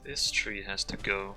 This tree has to go.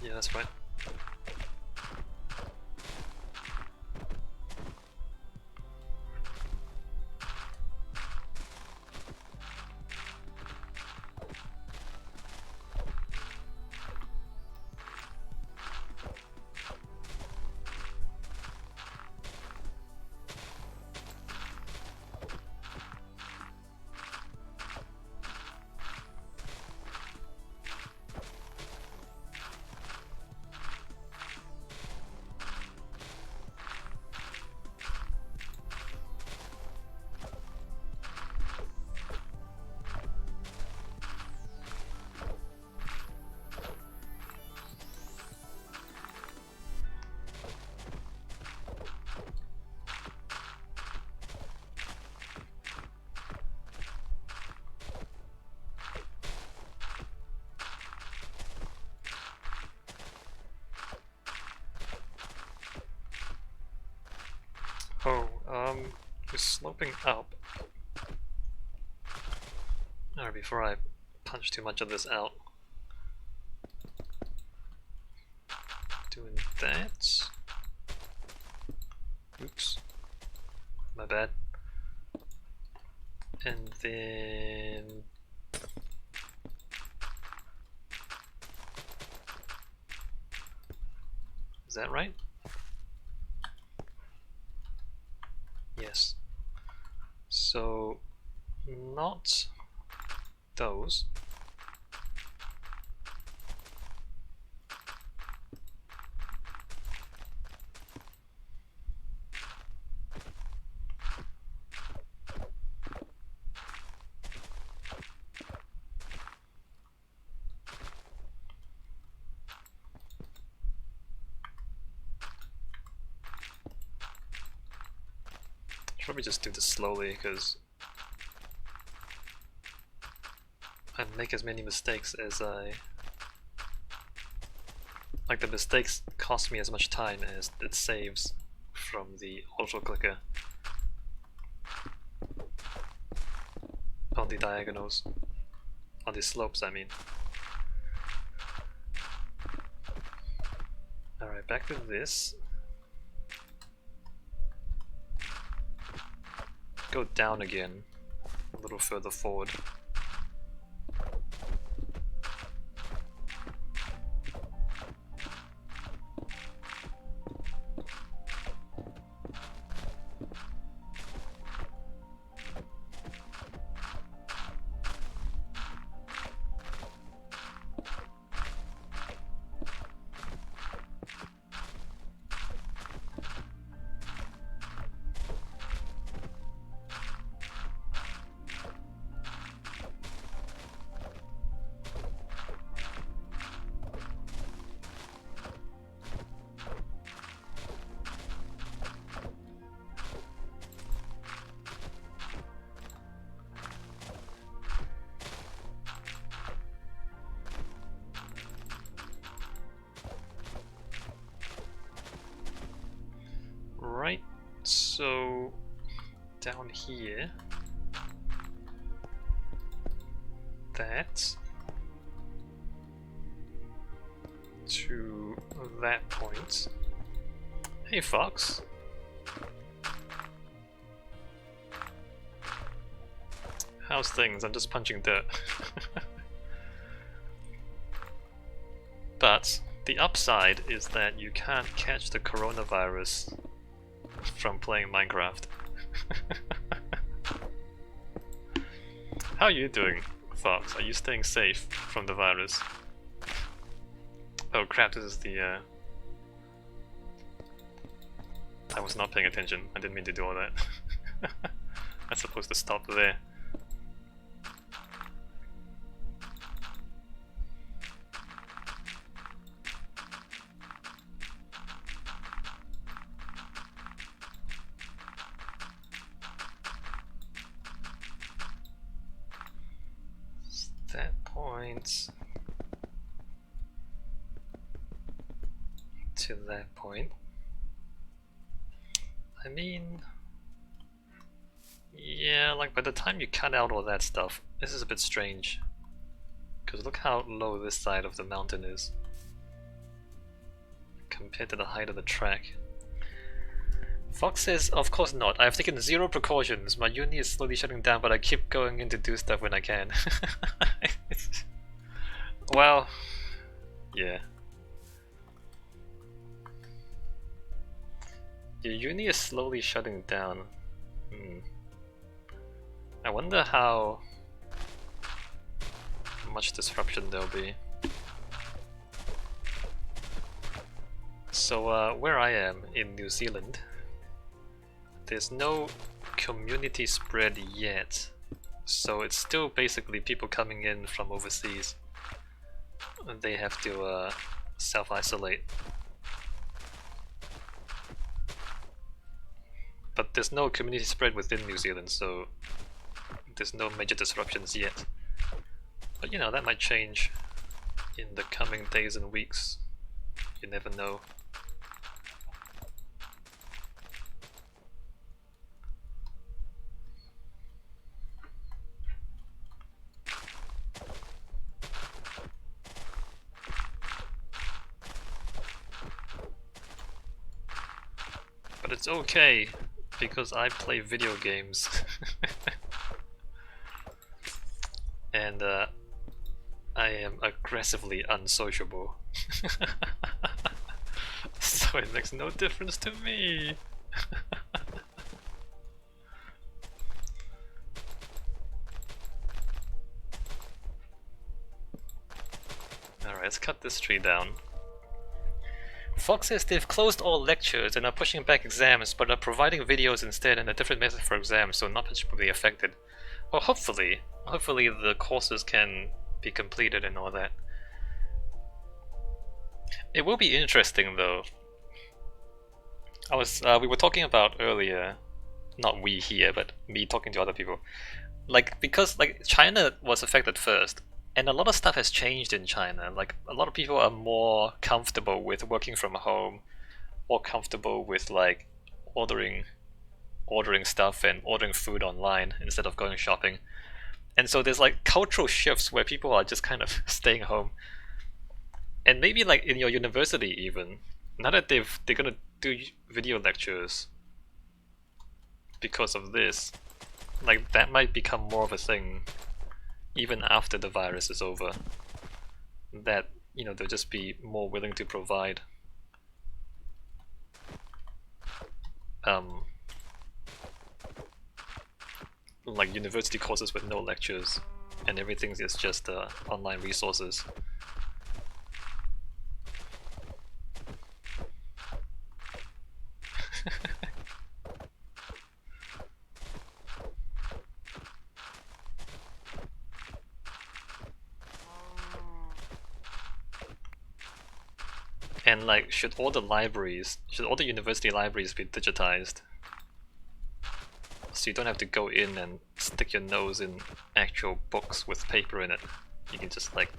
Yeah, that's fine. Oh, we're sloping up. Alright, before I punch too much of this out. Doing that. Oops. My bad. And then... Is that right? Yes. So, not those. Should probably just do this slowly because I make as many mistakes as I... Like, the mistakes cost me as much time as it saves from the auto clicker on the diagonals, on the slopes I mean. Alright, back to this. Go down again, a little further forward. So down here, that to that point. Hey Fox. How's things? I'm just punching dirt. But the upside is that you can't catch the coronavirus from playing Minecraft. How are you doing, Fox? Are you staying safe from the virus? Oh crap, this is the I was not paying attention. I didn't mean to do all that. I'm supposed to stop there. That point to that point. I mean, yeah, like by the time you cut out all that stuff, this is a bit strange. Because look how low this side of the mountain is compared to the height of the track. Fox says, of course not. I have taken zero precautions. My uni is slowly shutting down, but I keep going in to do stuff when I can. Well, yeah. Your uni is slowly shutting down. I wonder how much disruption there'll be. So, where I am in New Zealand, there's no community spread yet, so it's still basically people coming in from overseas. They have to self-isolate. But there's no community spread within New Zealand, so there's no major disruptions yet. But you know, that might change in the coming days and weeks. You never know. But it's okay, because I play video games. And I am aggressively unsociable. So it makes no difference to me. Alright, let's cut this tree down. Fox says they've closed all lectures and are pushing back exams, but are providing videos instead and a different method for exams, so not much will be affected. Well, hopefully the courses can be completed and all that. It will be interesting though. We were talking about earlier, not we here, but me talking to other people. Like, because like China was affected first, and a lot of stuff has changed in China. Like, a lot of people are more comfortable with working from home, more comfortable with like ordering stuff and ordering food online instead of going shopping. And so there's like cultural shifts where people are just kind of staying home. And maybe like in your university even, now that they're gonna do video lectures because of this, like that might become more of a thing even after the virus is over. That, you know, they'll just be more willing to provide like university courses with no lectures and everything is just online resources. And like, should all the university libraries be digitized? So you don't have to go in and stick your nose in actual books with paper in it. You can just like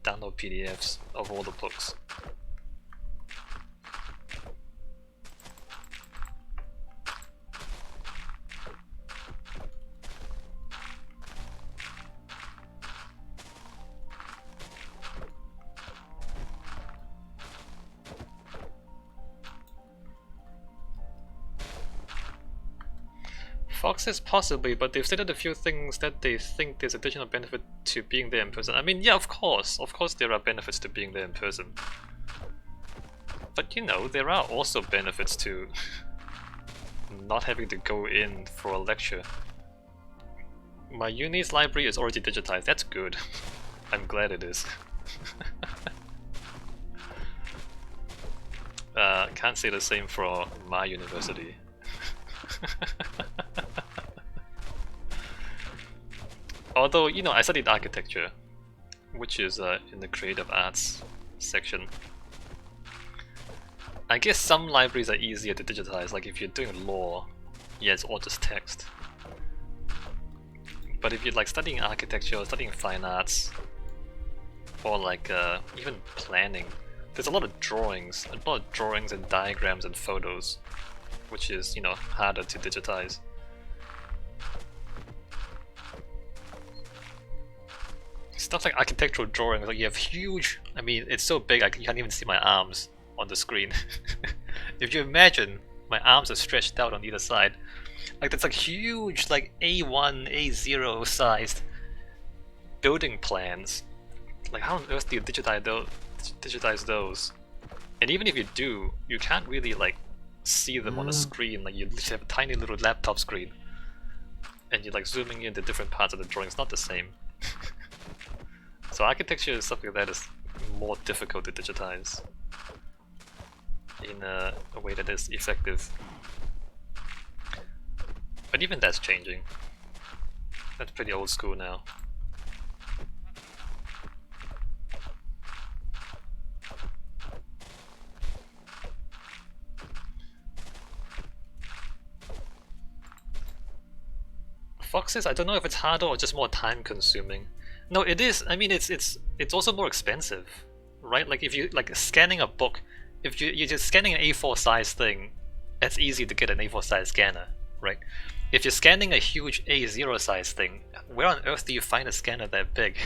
download PDFs of all the books. Foxes possibly, but they've stated a few things that they think there's additional benefit to being there in person. I mean, yeah, of course there are benefits to being there in person. But you know, there are also benefits to not having to go in for a lecture. My uni's library is already digitized, that's good. I'm glad it is. Can't say the same for my university. Although, you know, I studied architecture, which is in the creative arts section. I guess some libraries are easier to digitize, like if you're doing law, yeah, it's all just text. But if you're like studying architecture or studying fine arts, or like even planning, there's a lot of drawings and diagrams and photos, which is, you know, harder to digitize. Stuff like architectural drawings, like you have huge, I mean, it's so big you can't even see my arms on the screen. If you imagine my arms are stretched out on either side, like that's like huge, like A1, A0 sized building plans. Like how on earth do you digitize those? And even if you do, you can't really like see them on the screen. Like you literally have a tiny little laptop screen, and you're like zooming into different parts of the drawing. It's not the same. So architecture and stuff like that is more difficult to digitize in a way that is effective. But even that's changing. That's pretty old school now. Foxes, I don't know if it's harder or just more time consuming. No, it is. I mean, it's also more expensive, right? Like if you like scanning a book, if you're just scanning an A4 size thing, it's easy to get an A4 size scanner, right? If you're scanning a huge A0 size thing, where on earth do you find a scanner that big?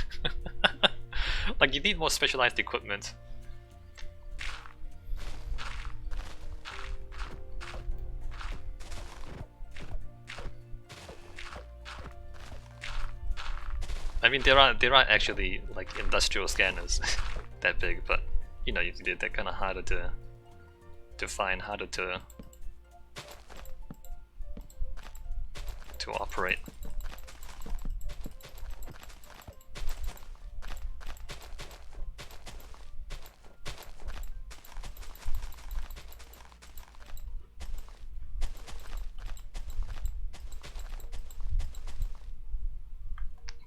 Like you need more specialized equipment. I mean, there are actually like industrial scanners that big, but you know, they're kind of harder to find, harder to operate.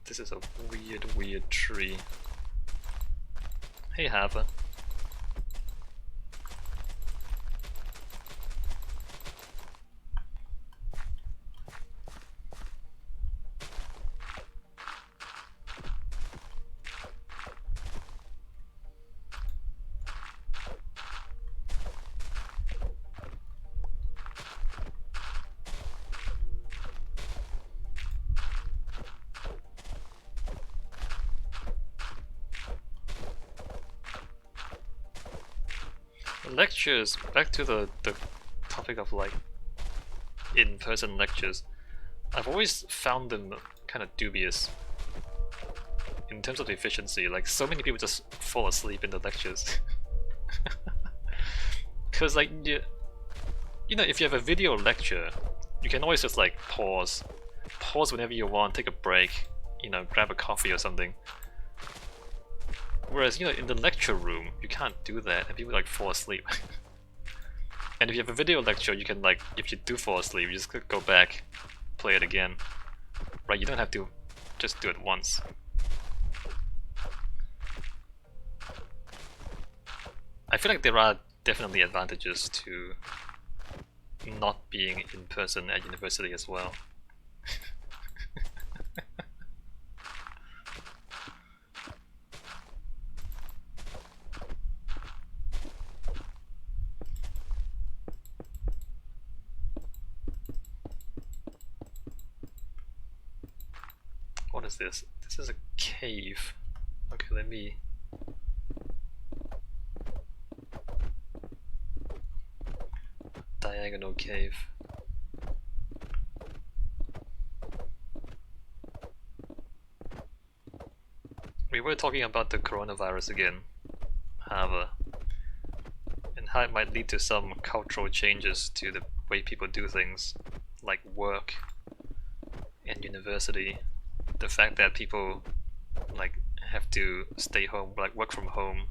This is a weird tree. Hey, Hava. Lectures, back to the topic of like in-person lectures. I've always found them kind of dubious in terms of the efficiency. Like so many people just fall asleep in the lectures. Cause like you know, if you have a video lecture, you can always just like pause whenever you want, take a break, you know, grab a coffee or something. Whereas, you know, in the lecture room, you can't do that and people like fall asleep. And if you have a video lecture, you can like, if you do fall asleep, you just go back, play it again. Right, you don't have to just do it once. I feel like there are definitely advantages to not being in person at university as well. What is this? This is a cave. Okay, let me... Diagonal cave. we're talking about the coronavirus again, however, and how it might lead to some cultural changes to the way people do things, like work and university. The fact that people like have to stay home, like work from home,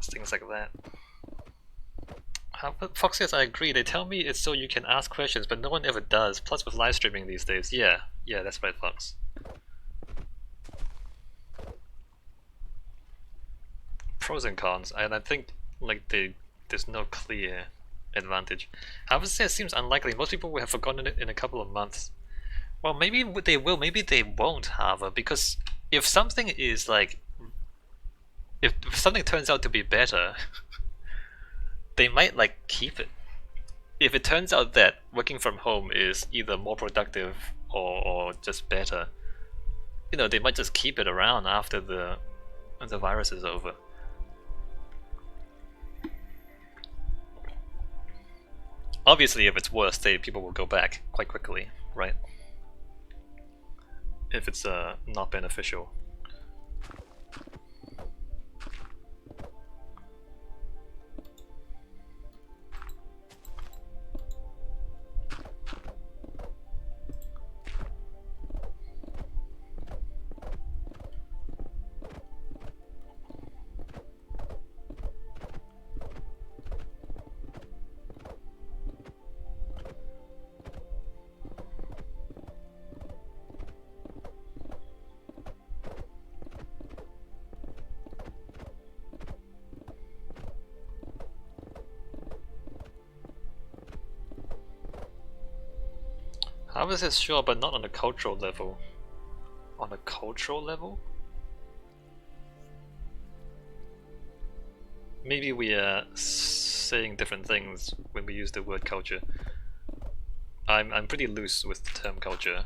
things like that. Fox says, I agree. They tell me it's so you can ask questions, but no one ever does. Plus with live streaming these days. Yeah, that's right, Fox. Pros and cons, and I think like there's no clear advantage. However, it seems unlikely. Most people will have forgotten it in a couple of months. Well, maybe they will, maybe they won't, however, because if something is like, if something turns out to be better, they might like keep it. If it turns out that working from home is either more productive or just better, you know, they might just keep it around after the virus is over. Obviously, if it's worse, people will go back quite quickly, right? If it's not beneficial. Harvest is sure, but not on a cultural level. On a cultural level? Maybe we are saying different things when we use the word culture. I'm pretty loose with the term culture.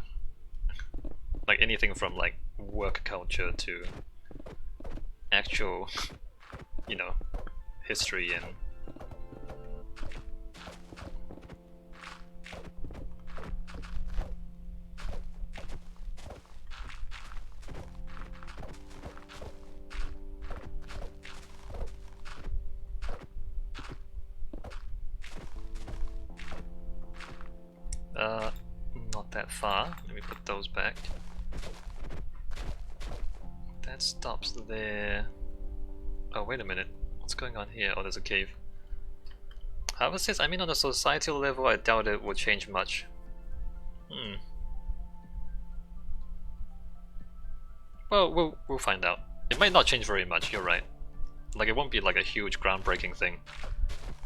Like anything from like work culture to actual, you know, history and not that far. Let me put those back. That stops there. Oh, wait a minute. What's going on here? Oh, there's a cave. However, says, I mean, on a societal level, I doubt it will change much. Well, we'll find out. It might not change very much, you're right. Like, it won't be like a huge groundbreaking thing.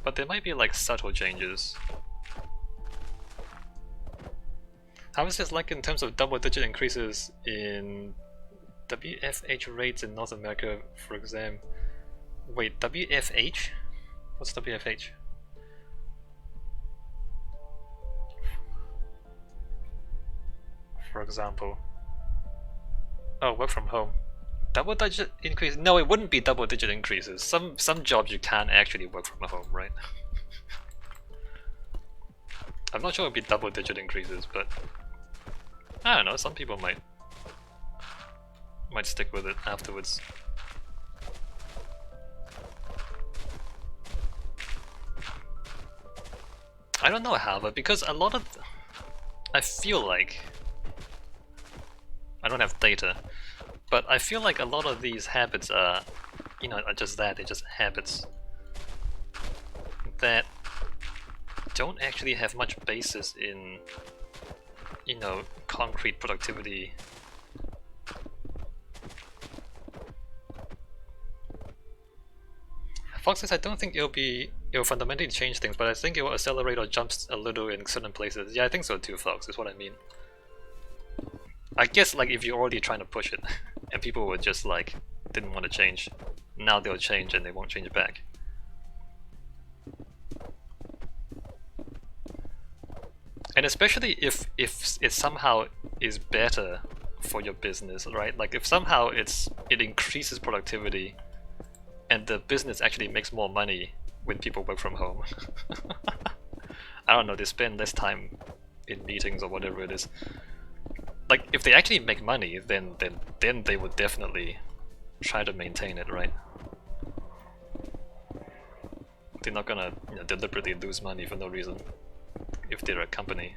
But there might be like subtle changes. How is this like in terms of double-digit increases in WFH rates in North America, for example? Wait, WFH? What's WFH? For example. Oh, work from home. Double-digit increase? No, it wouldn't be double-digit increases. Some jobs you can actually work from home, right? I'm not sure it'd be double-digit increases, but I don't know. Some people might stick with it afterwards. I don't know, however, because a lot of I feel like I don't have data, but I feel like a lot of these habits are, you know, are just that, they're just habits that don't actually have much basis in, you know, concrete productivity. Fox says, I don't think it'll fundamentally change things, but I think it will accelerate or jump a little in certain places. Yeah, I think so too, Fox, is what I mean. I guess like if you're already trying to push it, and people were just like, didn't want to change, now they'll change and they won't change it back. And especially if it somehow is better for your business, right? Like if somehow it increases productivity and the business actually makes more money when people work from home. I don't know, they spend less time in meetings or whatever it is. like if they actually make money, then they would definitely try to maintain it, right? They're not gonna, deliberately lose money for no reason if they're a company.